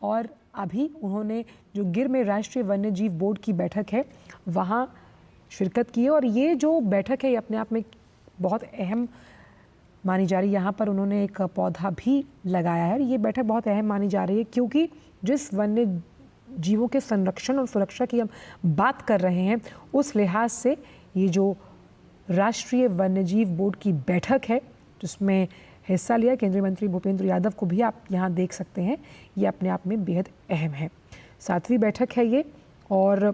और अभी उन्होंने जो गिर में राष्ट्रीय वन्य जीव बोर्ड की बैठक है वहाँ शिरकत की है। और ये जो बैठक है ये अपने आप में बहुत अहम मानी जा रही है। यहाँ पर उन्होंने एक पौधा भी लगाया है। ये बैठक बहुत अहम मानी जा रही है क्योंकि जिस वन्य जीवों के संरक्षण और सुरक्षा की हम बात कर रहे हैं उस लिहाज से ये जो राष्ट्रीय वन्यजीव बोर्ड की बैठक है जिसमें हिस्सा लिया केंद्रीय मंत्री भूपेंद्र यादव को भी आप यहाँ देख सकते हैं, ये अपने आप में बेहद अहम है। 7वीं बैठक है ये। और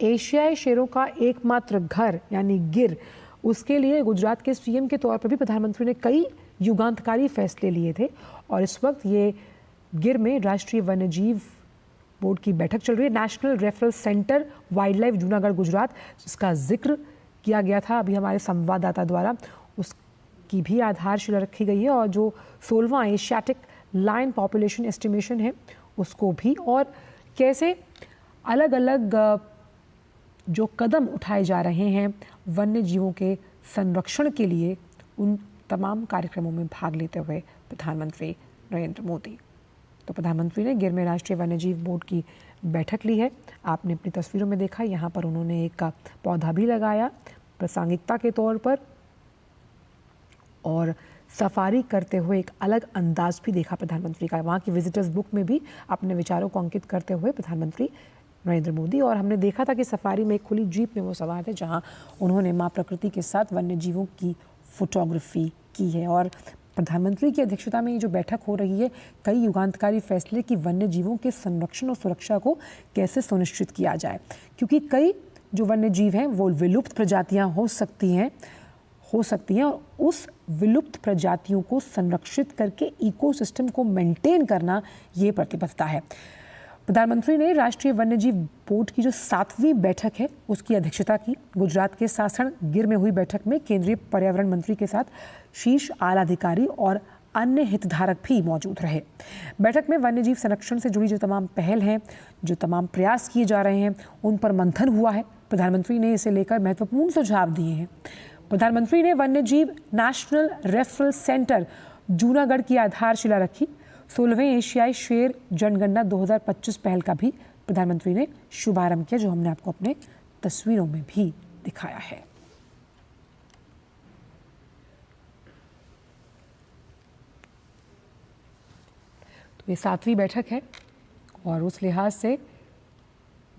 एशियाई शेरों का एकमात्र घर यानी गिर, उसके लिए गुजरात के सीएम के तौर पर भी प्रधानमंत्री ने कई युगांतकारी फैसले लिए थे। और इस वक्त ये गिर में राष्ट्रीय वन्यजीव बोर्ड की बैठक चल रही है। National referral centre wild life Junagadh Gujarat, जिसका जिक्र किया गया था अभी हमारे संवाददाता द्वारा, उसकी भी आधारशिला रखी गई है। और जो 16वां एशियाटिक लायन पॉपुलेशन एस्टिमेशन है उसको भी, और कैसे अलग अलग जो कदम उठाए जा रहे हैं वन्य जीवों के संरक्षण के लिए, उन तमाम कार्यक्रमों में भाग लेते हुए प्रधानमंत्री नरेंद्र मोदी। तो प्रधानमंत्री ने गिर में राष्ट्रीय वन्यजीव बोर्ड की बैठक ली है। आपने अपनी तस्वीरों में देखा, यहाँ पर उन्होंने एक पौधा भी लगाया प्रासंगिकता के तौर पर, और सफारी करते हुए एक अलग अंदाज भी देखा प्रधानमंत्री का। वहाँ की विजिटर्स बुक में भी अपने विचारों को अंकित करते हुए प्रधानमंत्री नरेंद्र मोदी। और हमने देखा था कि सफारी में एक खुली जीप में वो सवार थे जहाँ उन्होंने माँ प्रकृति के साथ वन्य जीवों की फोटोग्राफी की है। और प्रधानमंत्री की अध्यक्षता में ये जो बैठक हो रही है, कई युगांतकारी फैसले कि वन्य जीवों के संरक्षण और सुरक्षा को कैसे सुनिश्चित किया जाए, क्योंकि कई जो वन्य जीव हैं वो विलुप्त प्रजातियां हो सकती हैं और उस विलुप्त प्रजातियों को संरक्षित करके इकोसिस्टम को मेंटेन करना ये प्रतिबद्धता है। प्रधानमंत्री ने राष्ट्रीय वन्यजीव बोर्ड की जो 7वीं बैठक है उसकी अध्यक्षता की। गुजरात के सासण गिर में हुई बैठक में केंद्रीय पर्यावरण मंत्री के साथ शीर्ष आला अधिकारी और अन्य हितधारक भी मौजूद रहे। बैठक में वन्यजीव संरक्षण से जुड़ी जो तमाम पहल हैं, जो तमाम प्रयास किए जा रहे हैं, उन पर मंथन हुआ है। प्रधानमंत्री ने इसे लेकर महत्वपूर्ण सुझाव दिए हैं। प्रधानमंत्री ने वन्यजीव नेशनल रेफरल सेंटर जूनागढ़ की आधारशिला रखी। 16वें एशियाई शेर जनगणना 2025 पहल का भी प्रधानमंत्री ने शुभारंभ किया, जो हमने आपको अपने तस्वीरों में भी दिखाया है। तो ये 7वीं बैठक है और उस लिहाज से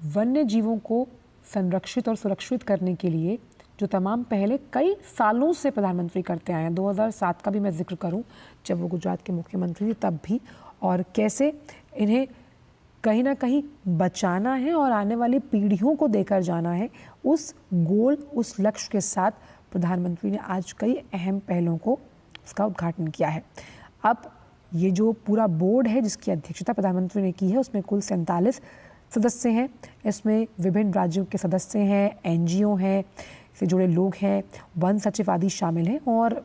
वन्य जीवों को संरक्षित और सुरक्षित करने के लिए जो तमाम पहले कई सालों से प्रधानमंत्री करते आए हैं, 2007 का भी मैं जिक्र करूं जब वो गुजरात के मुख्यमंत्री थे तब भी, और कैसे इन्हें कहीं ना कहीं बचाना है और आने वाली पीढ़ियों को देकर जाना है, उस गोल, उस लक्ष्य के साथ प्रधानमंत्री ने आज कई अहम पहलों को उसका उद्घाटन किया है। अब ये जो पूरा बोर्ड है जिसकी अध्यक्षता प्रधानमंत्री ने की है, उसमें कुल 47 सदस्य हैं। इसमें विभिन्न राज्यों के सदस्य हैं, एनजीओ हैं, से जुड़े लोग हैं, वन सचिव आदि शामिल हैं। और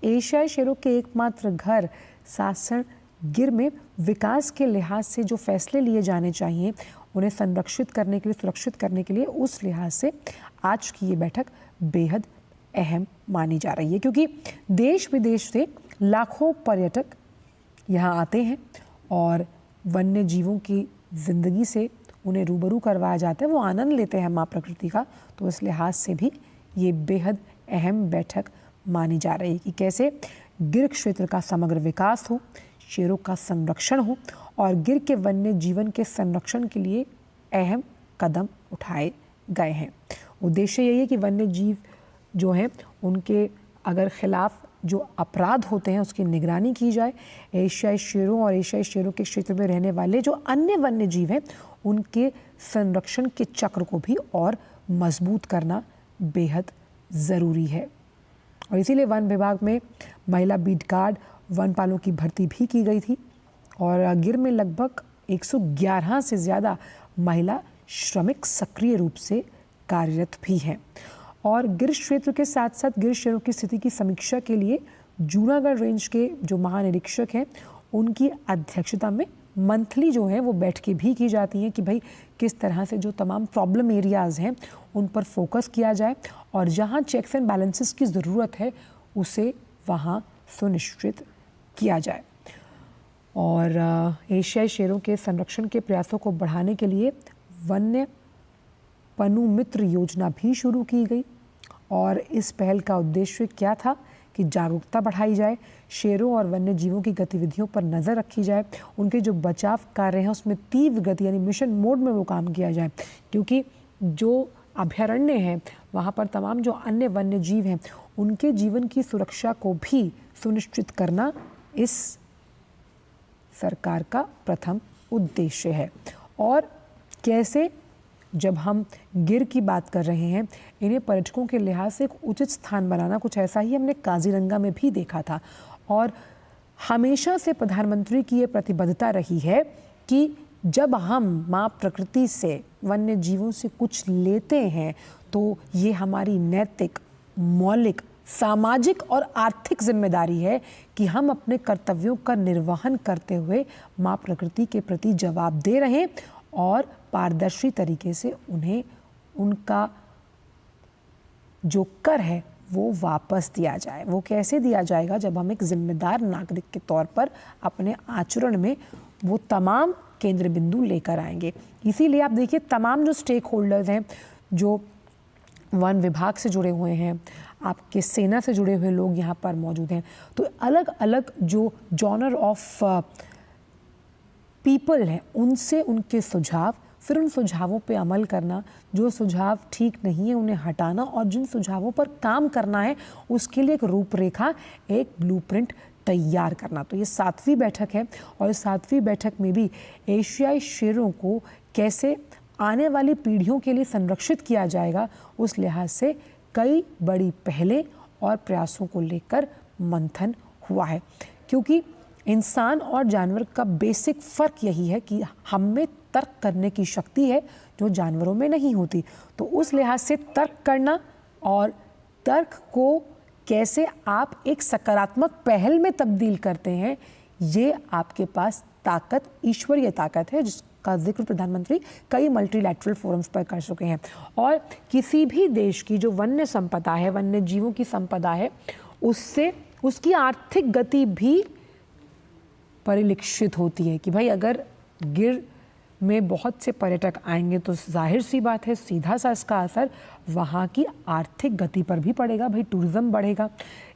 एशियाई शेरों के एकमात्र घर सासण गिर में विकास के लिहाज से जो फैसले लिए जाने चाहिए, उन्हें संरक्षित करने के लिए, सुरक्षित करने के लिए, उस लिहाज से आज की ये बैठक बेहद अहम मानी जा रही है, क्योंकि देश विदेश से लाखों पर्यटक यहाँ आते हैं और वन्य जीवों की ज़िंदगी से उन्हें रूबरू करवाया जाता है, वो आनंद लेते हैं माँ प्रकृति का। तो इस लिहाज से भी ये बेहद अहम बैठक मानी जा रही है कि कैसे गिर क्षेत्र का समग्र विकास हो, शेरों का संरक्षण हो और गिर के वन्य जीवन के संरक्षण के लिए अहम कदम उठाए गए हैं। उद्देश्य यही है कि वन्य जीव जो हैं उनके अगर खिलाफ जो अपराध होते हैं उसकी निगरानी की जाए। एशियाई शेरों और एशियाई शेरों के क्षेत्र में रहने वाले जो अन्य वन्य जीव हैं उनके संरक्षण के चक्र को भी और मजबूत करना बेहद ज़रूरी है। और इसीलिए वन विभाग में महिला बीट गार्ड वनपालों की भर्ती भी की गई थी और गिर में लगभग 111 से ज़्यादा महिला श्रमिक सक्रिय रूप से कार्यरत भी हैं। और गिर क्षेत्र के साथ साथ गिर शेरों की स्थिति की समीक्षा के लिए जूनागढ़ रेंज के जो महानिरीक्षक हैं उनकी अध्यक्षता में मंथली जो है वो बैठकें भी की जाती हैं कि भाई किस तरह से जो तमाम प्रॉब्लम एरियाज़ हैं उन पर फोकस किया जाए और जहां चेक्स एंड बैलेंसेस की ज़रूरत है उसे वहां सुनिश्चित किया जाए। और एशियाई शेरों के संरक्षण के प्रयासों को बढ़ाने के लिए वन्य पनु मित्र योजना भी शुरू की गई। और इस पहल का उद्देश्य क्या था कि जागरूकता बढ़ाई जाए, शेरों और वन्य जीवों की गतिविधियों पर नज़र रखी जाए, उनके जो बचाव कार्य हैं उसमें तीव्र गति यानी मिशन मोड में वो काम किया जाए, क्योंकि जो अभयारण्य हैं वहाँ पर तमाम जो अन्य वन्य जीव हैं उनके जीवन की सुरक्षा को भी सुनिश्चित करना इस सरकार का प्रथम उद्देश्य है। और कैसे, जब हम गिर की बात कर रहे हैं, इन्हें पर्यटकों के लिहाज से एक उचित स्थान बनाना, कुछ ऐसा ही हमने काजीरंगा में भी देखा था। और हमेशा से प्रधानमंत्री की ये प्रतिबद्धता रही है कि जब हम माँ प्रकृति से, वन्य जीवों से कुछ लेते हैं तो ये हमारी नैतिक, मौलिक, सामाजिक और आर्थिक जिम्मेदारी है कि हम अपने कर्तव्यों का निर्वहन करते हुए माँ प्रकृति के प्रति जवाब दे रहे हैं और पारदर्शी तरीके से उन्हें उनका जो कर है वो वापस दिया जाए। वो कैसे दिया जाएगा? जब हम एक जिम्मेदार नागरिक के तौर पर अपने आचरण में वो तमाम केंद्र बिंदु लेकर आएंगे। इसीलिए आप देखिए तमाम जो स्टेक होल्डर्स हैं, जो वन विभाग से जुड़े हुए हैं, आपके सेना से जुड़े हुए लोग यहाँ पर मौजूद हैं, तो अलग अलग जो जॉनर ऑफ पीपल हैं उनसे उनके सुझाव, फिर उन सुझावों पे अमल करना, जो सुझाव ठीक नहीं है उन्हें हटाना और जिन सुझावों पर काम करना है उसके लिए एक रूपरेखा, एक ब्लूप्रिंट तैयार करना। तो ये 7वीं बैठक है और इस 7वीं बैठक में भी एशियाई शेरों को कैसे आने वाली पीढ़ियों के लिए संरक्षित किया जाएगा, उस लिहाज से कई बड़ी पहलें और प्रयासों को लेकर मंथन हुआ है। क्योंकि इंसान और जानवर का बेसिक फ़र्क यही है कि हम में तर्क करने की शक्ति है जो जानवरों में नहीं होती। तो उस लिहाज से तर्क करना और तर्क को कैसे आप एक सकारात्मक पहल में तब्दील करते हैं, ये आपके पास ताकत, ईश्वरीय ताकत है, जिसका जिक्र प्रधानमंत्री कई मल्टीलैटरल फोरम्स पर कर चुके हैं। और किसी भी देश की जो वन्य संपदा है, वन्य जीवों की संपदा है, उससे उसकी आर्थिक गति भी परिलक्षित होती है कि भाई अगर गिर में बहुत से पर्यटक आएंगे तो जाहिर सी बात है सीधा सा इसका असर वहाँ की आर्थिक गति पर भी पड़ेगा, भाई टूरिज़्म बढ़ेगा।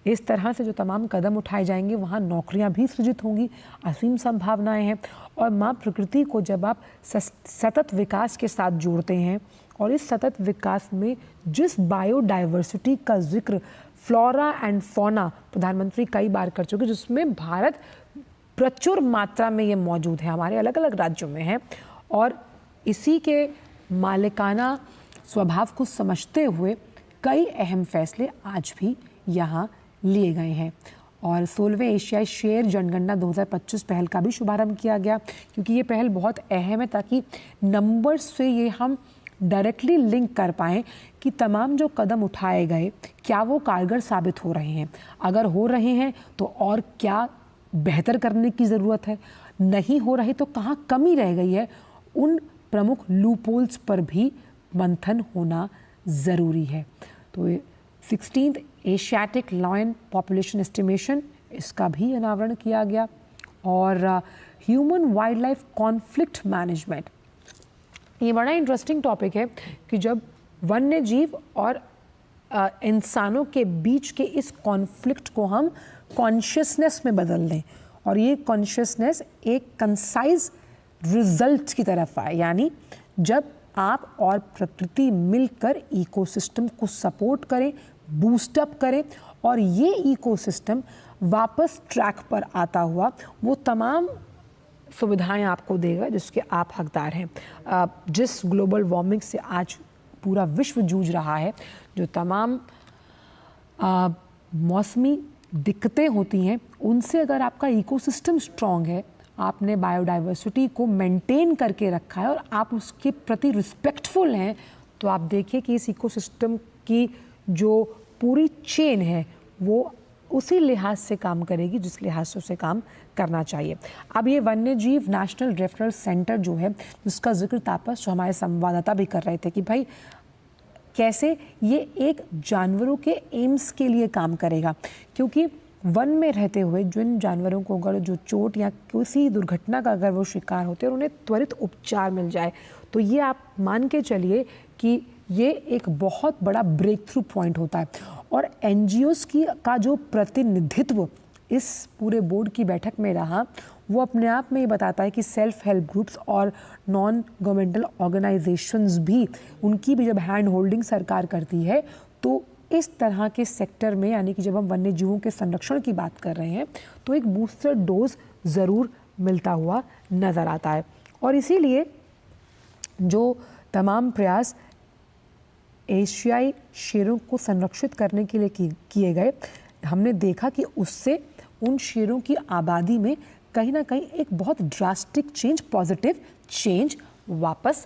इस तरह से जो तमाम कदम उठाए जाएंगे वहाँ नौकरियाँ भी सृजित होंगी, असीम संभावनाएं हैं। और माँ प्रकृति को जब आप सतत विकास के साथ जोड़ते हैं और इस सतत विकास में जिस बायोडाइवर्सिटी का जिक्र फ्लोरा एंड फौना प्रधानमंत्री कई बार कर चुके, जिसमें भारत प्रचुर मात्रा में ये मौजूद है, हमारे अलग अलग राज्यों में है, और इसी के मालिकाना स्वभाव को समझते हुए कई अहम फैसले आज भी यहाँ लिए गए हैं। और 16वें एशियाई शेर जनगणना 2025 पहल का भी शुभारंभ किया गया, क्योंकि ये पहल बहुत अहम है ताकि नंबर्स से ये हम डायरेक्टली लिंक कर पाएँ कि तमाम जो कदम उठाए गए क्या वो कारगर साबित हो रहे हैं, अगर हो रहे हैं तो और क्या बेहतर करने की ज़रूरत है, नहीं हो रही तो कहाँ कमी रह गई है, उन प्रमुख लूपहोल्स पर भी मंथन होना ज़रूरी है। तो 16th Asiatic lion population estimation, इसका भी अनावरण किया गया। और human wild life conflict management, ये बड़ा इंटरेस्टिंग टॉपिक है कि जब वन्य जीव और इंसानों के बीच के इस कॉन्फ्लिक्ट को हम कॉन्शियसनेस में बदल दें और ये कॉन्शियसनेस एक कंसाइज रिजल्ट की तरफ आए, यानी जब आप और प्रकृति मिलकर इकोसिस्टम को सपोर्ट करें, बूस्टअप करें और ये इकोसिस्टम वापस ट्रैक पर आता हुआ वो तमाम सुविधाएं आपको देगा जिसके आप हकदार हैं। जिस ग्लोबल वार्मिंग से आज पूरा विश्व जूझ रहा है, जो तमाम मौसमी दिक्कतें होती हैं, उनसे अगर आपका इकोसिस्टम स्ट्रॉन्ग है, आपने बायोडाइवर्सिटी को मेंटेन करके रखा है और आप उसके प्रति रिस्पेक्टफुल हैं, तो आप देखिए कि इस इकोसिस्टम की जो पूरी चेन है वो उसी लिहाज से काम करेगी जिस लिहाज से उसे काम करना चाहिए। अब ये वन्य जीव नेशनल रेफरल सेंटर जो है, जिसका जिक्र तापस जो हमारे संवाददाता भी कर रहे थे कि भाई कैसे ये एक जानवरों के एम्स के लिए काम करेगा, क्योंकि वन में रहते हुए जिन जानवरों को अगर जो चोट या किसी दुर्घटना का अगर वो शिकार होते हैं और उन्हें त्वरित उपचार मिल जाए, तो ये आप मान के चलिए कि ये एक बहुत बड़ा ब्रेक थ्रू पॉइंट होता है। और एनजीओज़ का जो प्रतिनिधित्व इस पूरे बोर्ड की बैठक में रहा, वो अपने आप में ये बताता है कि सेल्फ हेल्प ग्रुप्स और नॉन गवर्नमेंटल ऑर्गेनाइजेशंस भी, उनकी भी जब हैंड होल्डिंग सरकार करती है, तो इस तरह के सेक्टर में, यानी कि जब हम वन्य जीवों के संरक्षण की बात कर रहे हैं, तो एक बूस्टर डोज ज़रूर मिलता हुआ नज़र आता है। और इसीलिए जो तमाम प्रयास एशियाई शेरों को संरक्षित करने के लिए किए गए, हमने देखा कि उससे उन शेरों की आबादी में कहीं ना कहीं एक बहुत ड्रास्टिक चेंज, पॉजिटिव चेंज वापस